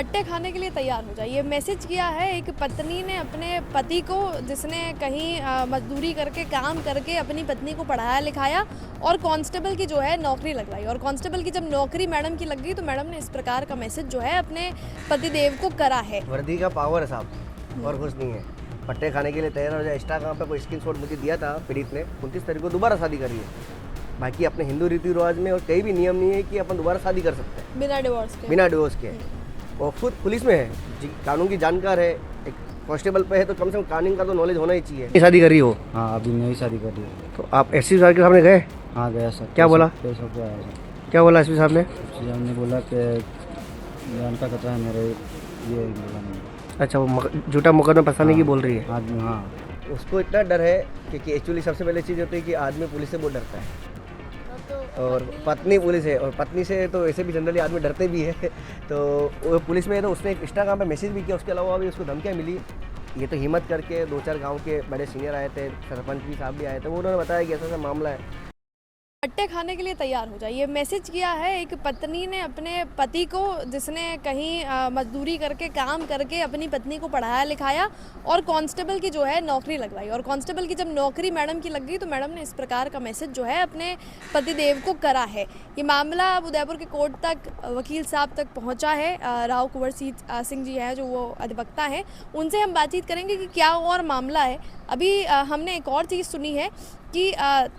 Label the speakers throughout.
Speaker 1: पट्टे खाने के लिए तैयार हो जाइए, मैसेज किया है एक पत्नी ने अपने पति को, जिसने कहीं मजदूरी करके काम करके अपनी पत्नी को पढ़ाया लिखाया और कांस्टेबल की जो है नौकरी लगवाई। और कांस्टेबल की जब नौकरी मैडम की लग गई तो मैडम ने इस प्रकार का मैसेज जो है अपने पतिदेव को करा है।
Speaker 2: वर्दी का पावर है साहब, और कुछ नहीं है। पट्टे खाने के लिए तैयार हो जाए। इंस्टाग्राम पे कोई स्क्रीनशॉट मुझे दिया था पीड़ित ने, 29 तारीख को दोबारा शादी करी है। बाकी अपने हिंदू रीति रिवाज में और कई भी नियम नहीं है कि अपन दोबारा शादी कर सकते हैं
Speaker 1: बिना डिवोर्स के।
Speaker 2: बिना डिवोर्स के। और खुद पुलिस में है जी, कानून की जानकार है, एक कांस्टेबल पे है, तो कम से कम कानून का तो नॉलेज होना ही चाहिए। शादी करी हो?
Speaker 3: हाँ, अभी नई शादी कर रही है।
Speaker 2: तो आप एसपी साहब के सामने गए?
Speaker 3: हाँ, गया सर।
Speaker 2: क्या बोला?
Speaker 3: पैसों पे आया सर।
Speaker 2: क्या बोला एसपी साहब ने?
Speaker 3: हमने बोला कि जान का खतरा है मेरे, ये बोला नहीं।
Speaker 2: अच्छा, वो झूठा मुकदमा फंसाने की बोल रही है।
Speaker 3: आदमी, हाँ।
Speaker 2: उसको इतना डर है क्योंकि एक्चुअली सबसे पहले चीज़ होती है कि आदमी पुलिस से बहुत डरता है, और पत्नी पुलिस है, और पत्नी से तो ऐसे भी जनरली आदमी डरते भी है। तो वो पुलिस में है, तो उसने एक इंस्टाग्राम पे मैसेज भी किया। उसके अलावा भी उसको धमकियाँ मिली। ये तो हिम्मत करके 2-4 गांव के बड़े सीनियर आए थे, सरपंच भी साहब भी आए थे, वो उन्होंने बताया कि ऐसा ऐसा मामला है।
Speaker 1: पट्टे खाने के लिए तैयार हो जाइए, मैसेज किया है एक पत्नी ने अपने पति को, जिसने कहीं मजदूरी करके काम करके अपनी पत्नी को पढ़ाया लिखाया और कांस्टेबल की जो है नौकरी लगवाई। और कांस्टेबल की जब नौकरी मैडम की लग गई तो मैडम ने इस प्रकार का मैसेज जो है अपने पतिदेव को करा है। ये मामला अब उदयपुर के कोर्ट तक, वकील साहब तक पहुंचा है। राव कुंवर सिंह जी हैं जो वो अधिवक्ता हैं, उनसे हम बातचीत करेंगे कि क्या और मामला है। अभी हमने एक और चीज़ सुनी है कि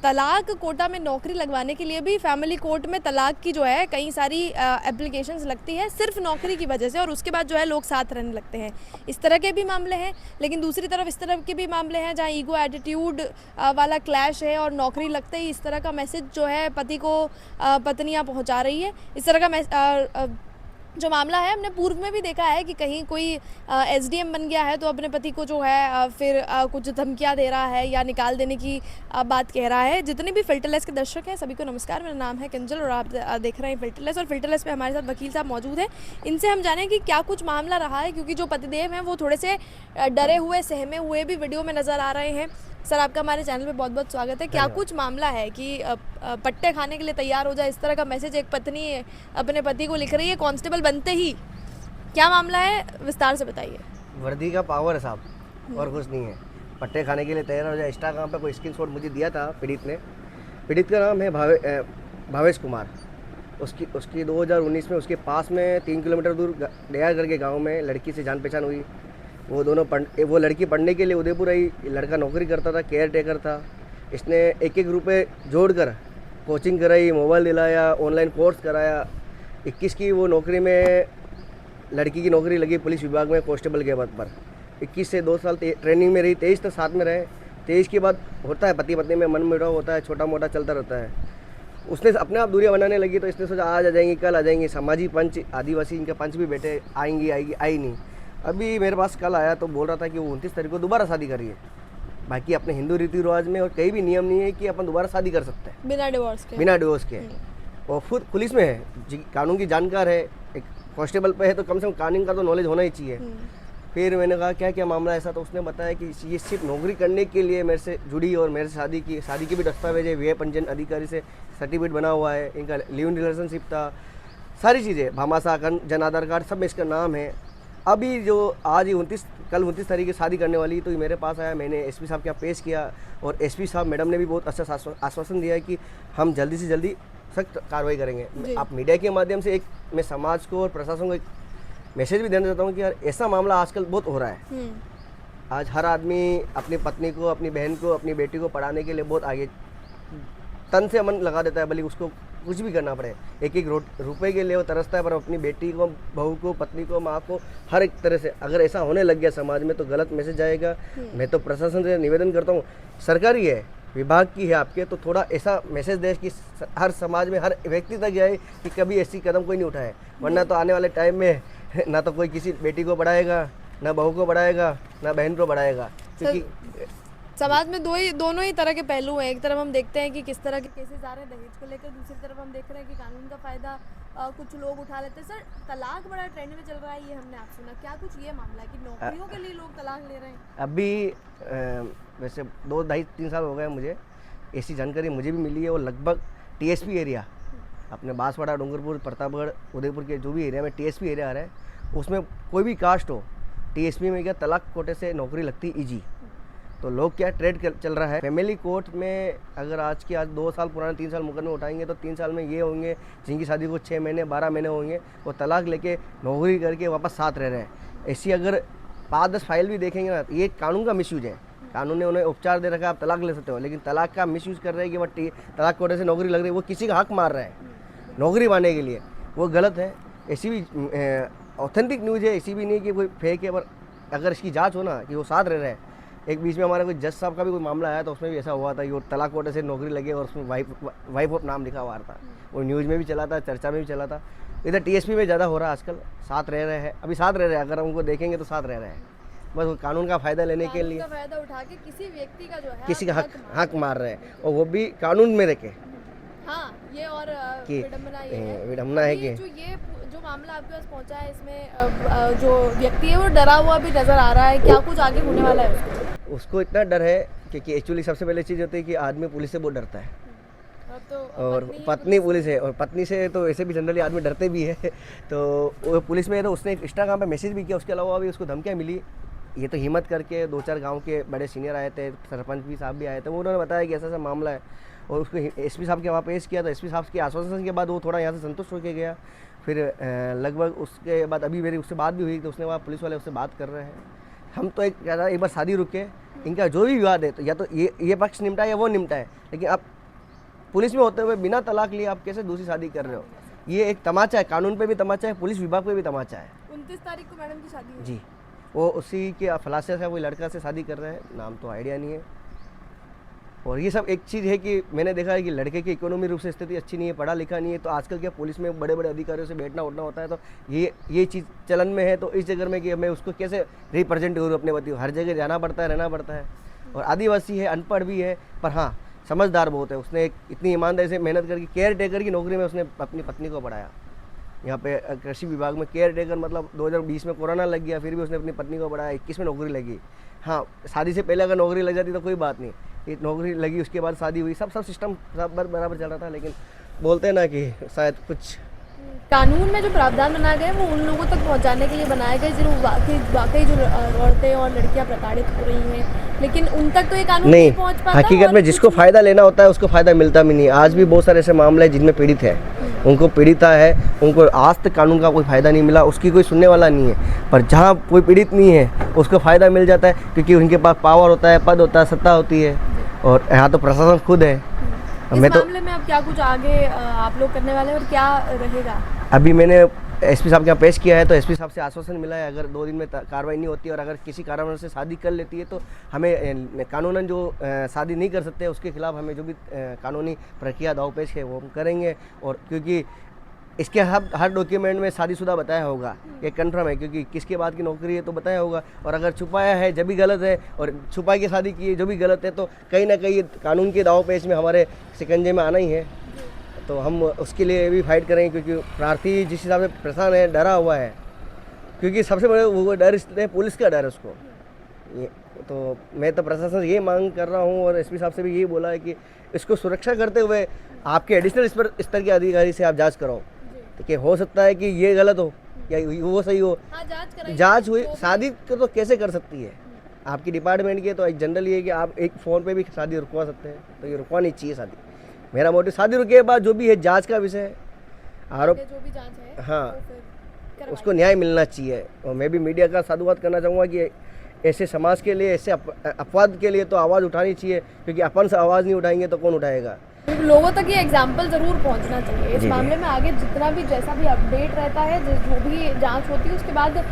Speaker 1: तलाक कोटा में नौकरी लगवाने के लिए भी फैमिली कोर्ट में तलाक की जो है कई सारी एप्लीकेशंस लगती है सिर्फ नौकरी की वजह से, और उसके बाद जो है लोग साथ रहने लगते हैं। इस तरह के भी मामले हैं, लेकिन दूसरी तरफ इस तरह के भी मामले हैं जहां ईगो एटीट्यूड वाला क्लैश है और नौकरी लगते ही इस तरह का मैसेज जो है पति को पत्नियां पहुंचा रही है। इस तरह का जो मामला है हमने पूर्व में भी देखा है कि कहीं कोई एसडीएम बन गया है तो अपने पति को जो है फिर कुछ धमकियां दे रहा है या निकाल देने की बात कह रहा है। जितने भी फिल्टरलेस के दर्शक हैं सभी को नमस्कार, मेरा नाम है किंजल और आप देख रहे हैं फिल्टरलेस। और फिल्टरलेस पे हमारे साथ वकील साहब मौजूद हैं, इनसे हम जानें कि क्या कुछ मामला रहा है, क्योंकि जो पतिदेव हैं वो थोड़े से डरे हुए सहमे हुए भी वीडियो में नज़र आ रहे हैं। सर, आपका हमारे चैनल पे बहुत बहुत स्वागत है। क्या कुछ मामला है कि पट्टे खाने के लिए तैयार हो जाए, इस तरह का मैसेज एक पत्नी अपने पति को लिख रही है कांस्टेबल बनते ही? क्या मामला है, विस्तार से बताइए।
Speaker 2: वर्दी का पावर है साहब, और कुछ नहीं है। पट्टे खाने के लिए तैयार हो जाए। इंस्टाग्राम पे कोई स्क्रीनशॉट मुझे दिया था पीड़ित ने। पीड़ित का नाम है भावेश कुमार। उसकी 2019 में उसके पास में 3 किलोमीटर दूर डयार करके गाँव में लड़की से जान पहचान हुई। वो लड़की पढ़ने के लिए उदयपुर आई, लड़का नौकरी करता था, केयर टेकर था। इसने 1-1 रुपये जोड़कर कोचिंग कराई, मोबाइल दिलाया, ऑनलाइन कोर्स कराया। 21 की वो नौकरी में, लड़की की नौकरी लगी पुलिस विभाग में कांस्टेबल के पद पर। 21 से 2 साल ट्रेनिंग में रही, 23 तक साथ में रहे। 23 के बाद होता है पति पत्नी में मनमुटाव होता है, छोटा मोटा चलता रहता है। उसने अपने आप दूरियां बनाने लगी, तो इसने सोचा आज आ जाएंगी, कल आ जाएंगी। समाजी पंच, आदिवासी इनके पंच भी बैठे, आएंगी, आई नहीं। अभी मेरे पास कल आया तो बोल रहा था कि वो 29 तारीख को दोबारा शादी करी है। बाकी अपने हिंदू रीति रिवाज में और कई भी नियम नहीं है कि अपन दोबारा शादी कर सकते हैं
Speaker 1: बिना डिवोर्स के।
Speaker 2: और खुद पुलिस में है जी, कानून की जानकार है, एक कांस्टेबल पे है, तो कम से कम कानून का तो नॉलेज होना ही चाहिए। फिर मैंने कहा क्या क्या मामला ऐसा, तो उसने बताया कि ये सिर्फ नौकरी करने के लिए मेरे से जुड़ी और मेरे से शादी की भी दस्तावेज है, व्यय पंजीयन अधिकारी से सर्टिफिकेट बना हुआ है, इनका लिव इन रिलेशनशिप था, सारी चीज़ें, भामाशाह जन आधार कार्ड सब में इसका नाम है। अभी जो आज ही कल 29 तारीख की शादी करने वाली, तो मेरे पास आया, मैंने एसपी साहब के यहाँ पेश किया, और एसपी साहब मैडम ने भी बहुत अच्छा आश्वासन दिया है कि हम जल्दी से जल्दी सख्त कार्रवाई करेंगे। आप मीडिया के माध्यम से मैं समाज को और प्रशासन को एक मैसेज भी देना चाहता हूँ कि यार ऐसा मामला आजकल बहुत हो रहा है। आज हर आदमी अपनी पत्नी को, अपनी बहन को, अपनी बेटी को पढ़ाने के लिए बहुत आगे तन से मन लगा देता है, भले उसको कुछ भी करना पड़े। 1-1 रुपए के लिए वो तरसता है, पर अपनी बेटी को, बहू को, पत्नी को, माँ को, हर एक तरह से अगर ऐसा होने लग गया समाज में तो गलत मैसेज जाएगा। मैं तो प्रशासन से निवेदन करता हूँ, सरकारी है, विभाग की है आपके, तो थोड़ा ऐसा मैसेज दे कि हर समाज में हर व्यक्ति तक जाए कि कभी ऐसी कदम कोई नहीं उठाए। वरना तो आने वाले टाइम में ना तो कोई किसी बेटी को पढ़ाएगा, ना बहू को पढ़ाएगा, ना बहन को पढ़ाएगा, क्योंकि
Speaker 1: समाज में दोनों ही तरह के पहलू हैं। एक तरफ हम देखते हैं कि किस तरह के केसेस आ रहे हैं दहेज को लेकर, दूसरी तरफ हम देख रहे हैं कि कानून का फ़ायदा कुछ लोग उठा लेते हैं। सर, तलाक बड़ा ट्रेंड में चल रहा है, ये हमने आप सुना, क्या कुछ ये मामला है कि नौकरियों के लिए लोग तलाक ले रहे हैं?
Speaker 2: अभी वैसे 2-2.5-3 साल हो गए मुझे, ऐसी जानकारी मुझे भी मिली है। और लगभग टीएसपी एरिया, अपने बांसवाड़ा, डूंगरपुर, प्रतापगढ़, उदयपुर के जो भी एरिया में टीएसपी एरिया आ रहा है, उसमें कोई भी कास्ट हो, टीएसपी में क्या तलाक कोटे से नौकरी लगती ईजी। तो लोग क्या ट्रेड चल रहा है। फैमिली कोर्ट में अगर आज 2 साल पुराने 3 साल मुकदमे उठाएंगे तो 3 साल में ये होंगे जिनकी शादी को 6 महीने 12 महीने होंगे, वो तलाक लेके नौकरी करके वापस साथ रह रहे हैं। ऐसी अगर 5-10 फाइल भी देखेंगे ना, ये कानून का मिसयूज है। कानून ने उन्हें उपचार दे रखा है, आप तलाक ले सकते हो, लेकिन तलाक का मिसयूज कर रहे हैं कि वो तलाक कोटे से नौकरी लग रही है, वो किसी का हक मार रहे हैं नौकरी पाने के लिए, वो गलत है। ऐसी भी ऑथेंटिक न्यूज़ है, ऐसी भी नहीं कि कोई फेक है, पर अगर इसकी जांच हो ना कि वो साथ रह रहे हैं। एक बीच में हमारे कोई जज साहब का भी कोई मामला आया तो उसमें भी ऐसा हुआ था कि वो तलाक कोटे से नौकरी लगे और उसमें वाइफ ऑफ नाम लिखा हुआ था। वो न्यूज़ में भी चला था, चर्चा में भी चला था। इधर टीएसपी में ज़्यादा हो रहा है आजकल, साथ रह रहे हैं, अभी साथ रह रहे हैं, अगर उनको देखेंगे तो साथ रह रहे हैं, बस वो कानून का फ़ायदा लेने के लिए
Speaker 1: फायदा उठा के किसी व्यक्ति का जो है
Speaker 2: किसी का हक मार रहे हैं, और वो भी कानून में रह के।
Speaker 1: हाँ, ये और
Speaker 2: कि
Speaker 1: विडम्बना है कि जो मामला आपके पास पहुंचा है, इसमें जो व्यक्ति है वो डरा हुआ भी नजर आ रहा है। क्या कुछ आगे होने वाला है
Speaker 2: उसको इतना डर है क्योंकि एक्चुअली सबसे पहले चीज़ होती है कि आदमी पुलिस से बहुत डरता है, और पत्नी पुलिस है, और पत्नी से तो ऐसे भी जनरली आदमी डरते भी है। तो वो पुलिस में है, तो उसने इंस्टाग्राम पे मैसेज भी किया, उसके अलावा भी उसको धमकियाँ मिली। ये तो हिम्मत करके 2-4 गांव के बड़े सीनियर आए थे, सरपंच भी साहब भी आए थे, वो उन्होंने बताया कि ऐसा ऐसा मामला है, और उसको एसपी साहब के वहाँ पेश किया। तो एसपी साहब के आश्वासन के बाद वो थोड़ा यहाँ से संतुष्ट होकर गया। फिर लगभग उसके बाद अभी मेरी उससे बात भी हुई, तो उसने वहाँ पुलिस वाले उससे बात कर रहे हैं। हम तो एक बार शादी रुके, इनका जो भी विवाद है तो या तो ये पक्ष निपटा है या वो निपटा है, लेकिन आप पुलिस में होते हुए बिना तलाक लिए आप कैसे दूसरी शादी कर रहे हो? ये एक तमाचा है, कानून पे भी तमाचा है, पुलिस विभाग पे भी तमाचा है।
Speaker 1: 29 तारीख को मैडम की शादी है।
Speaker 2: जी, वो उसी के फलासे से कोई लड़का से शादी कर रहे हैं, नाम तो आइडिया नहीं है। और ये सब एक चीज़ है कि मैंने देखा है कि लड़के की इकोनॉमी रूप से स्थिति अच्छी नहीं है, पढ़ा लिखा नहीं है, तो आजकल क्या पुलिस में बड़े बड़े अधिकारियों से बैठना उठना होता है, तो ये चीज़ चलन में है। तो इस जगह में कि मैं उसको कैसे रिप्रेजेंट करूँ अपने पति को, हर जगह जाना पड़ता है, रहना पड़ता है। और आदिवासी है, अनपढ़ भी है, पर हाँ समझदार बहुत है। उसने इतनी ईमानदारी से मेहनत करके केयर टेकर की नौकरी में उसने अपनी पत्नी को पढ़ाया। यहाँ पे कृषि विभाग में केयर टेकर, मतलब 2020 में कोरोना लग गया, फिर भी उसने अपनी पत्नी को पढ़ाया, 21 में नौकरी लगी। हाँ, शादी से पहले अगर नौकरी लग जाती तो कोई बात नहीं, ये नौकरी लगी, उसके बाद शादी हुई, सब सिस्टम सब बराबर चल रहा था। लेकिन बोलते हैं ना कि शायद कुछ
Speaker 1: कानून में जो प्रावधान बनाए गए वो उन लोगों तक पहुंचाने के लिए बनाए गए जो वाकई जो औरतें और लड़कियां प्रताड़ित हो रही हैं, लेकिन उन तक तो ये कानून नहीं पहुंच पाता।
Speaker 2: हकीकत में जिसको फ़ायदा लेना होता है उसको फ़ायदा मिलता भी नहीं। आज भी बहुत सारे ऐसे मामले हैं जिनमें पीड़ित है, उनको पीड़िता है, उनको आज तक कानून का कोई फ़ायदा नहीं मिला, उसकी कोई सुनने वाला नहीं है। पर जहाँ कोई पीड़ित नहीं है उसको फ़ायदा मिल जाता है, क्योंकि उनके पास पावर होता है, पद होता है, सत्ता होती है, और यहाँ तो प्रशासन खुद है।
Speaker 1: इस मामले में अब क्या कुछ आगे आप लोग करने वाले हैं और क्या रहेगा?
Speaker 2: अभी मैंने एसपी साहब के यहाँ पेश किया है, तो एसपी साहब से आश्वासन मिला है अगर 2 दिन में कार्रवाई नहीं होती और अगर किसी कारणवश से शादी कर लेती है तो हमें कानूनन जो शादी नहीं कर सकते उसके खिलाफ हमें जो भी कानूनी प्रक्रिया दाव पेश है वो हम करेंगे। और क्योंकि इसके हर डॉक्यूमेंट में शादीशुदा बताया होगा, ये कंफर्म है, क्योंकि किसके बाद की नौकरी है तो बताया होगा। और अगर छुपाया है जब भी गलत है, और छुपा के शादी की है जो भी गलत है, तो कहीं ना कहीं कानून के दाव पेश में हमारे शिकंजे में आना ही है। तो हम उसके लिए भी फाइट करेंगे, क्योंकि प्रार्थी जिस हिसाब से परेशान है, डरा हुआ है, क्योंकि सबसे बड़े वो डर इसलिए पुलिस का डर है उसको। ये तो मैं तो प्रशासन से ये मांग कर रहा हूँ, और एसपी साहब से भी यही बोला है कि इसको सुरक्षा करते हुए आपके एडिशनल स्तर के अधिकारी से आप जांच कराओ, कि हो सकता है कि ये गलत हो या वो सही हो।
Speaker 1: हाँ,
Speaker 2: जांच हुई, शादी तो कैसे कर सकती है आपकी डिपार्टमेंट की, तो एक जनरल ये है कि आप एक फ़ोन पे भी शादी रुकवा सकते हैं, तो ये रुकवा नहीं चाहिए शादी। मेरा मोटिव शादी रुके के बाद जो भी है जांच का विषय है, आरोप
Speaker 1: जो भी जांच है
Speaker 2: हाँ उसको न्याय मिलना चाहिए। और मैं भी मीडिया का साधुवाद करना चाहूँगा कि ऐसे समाज के लिए, ऐसे अपवाद के लिए तो आवाज़ उठानी चाहिए, क्योंकि अपन से आवाज़ नहीं उठाएंगे तो कौन उठाएगा।
Speaker 1: लोगों तक ये एग्जाम्पल जरूर पहुंचना चाहिए। इस मामले में आगे जितना भी जैसा भी अपडेट रहता है, जो भी जांच होती है, उसके बाद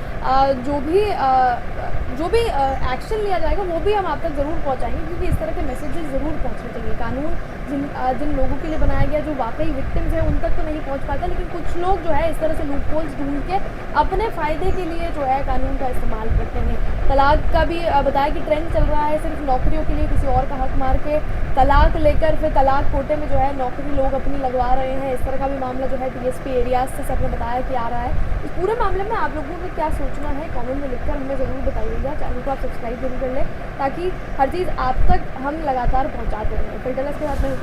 Speaker 1: जो भी एक्शन लिया जाएगा वो भी हम आप तक ज़रूर पहुंचाएंगे, क्योंकि इस तरह के मैसेजेस ज़रूर पहुंचने चाहिए। कानून जिन लोगों के लिए बनाया गया, जो वाकई विक्टिम्स हैं, उन तक तो नहीं पहुंच पाता, लेकिन कुछ लोग जो है इस तरह से लूपहोल्स ढूंढ के अपने फ़ायदे के लिए जो है कानून का इस्तेमाल करते हैं। तलाक का भी बताया कि ट्रेंड चल रहा है, सिर्फ नौकरियों के लिए किसी और का हक मार के तलाक लेकर फिर तलाक कोटे में जो है नौकरी लोग अपनी लगवा रहे हैं। इस तरह का भी मामला जो है डीएसपी एरियाज से सर ने बताया कि आ रहा है। इस पूरे मामले में आप लोगों को क्या सोचना है, कमेंट में लिखकर हमें ज़रूर बताइएगा। चैनल को आप सब्सक्राइब जरूर कर लें, ताकि हर चीज़ आप तक हम लगातार पहुँचाते रहें। फिल्टरलेस के साथ मैं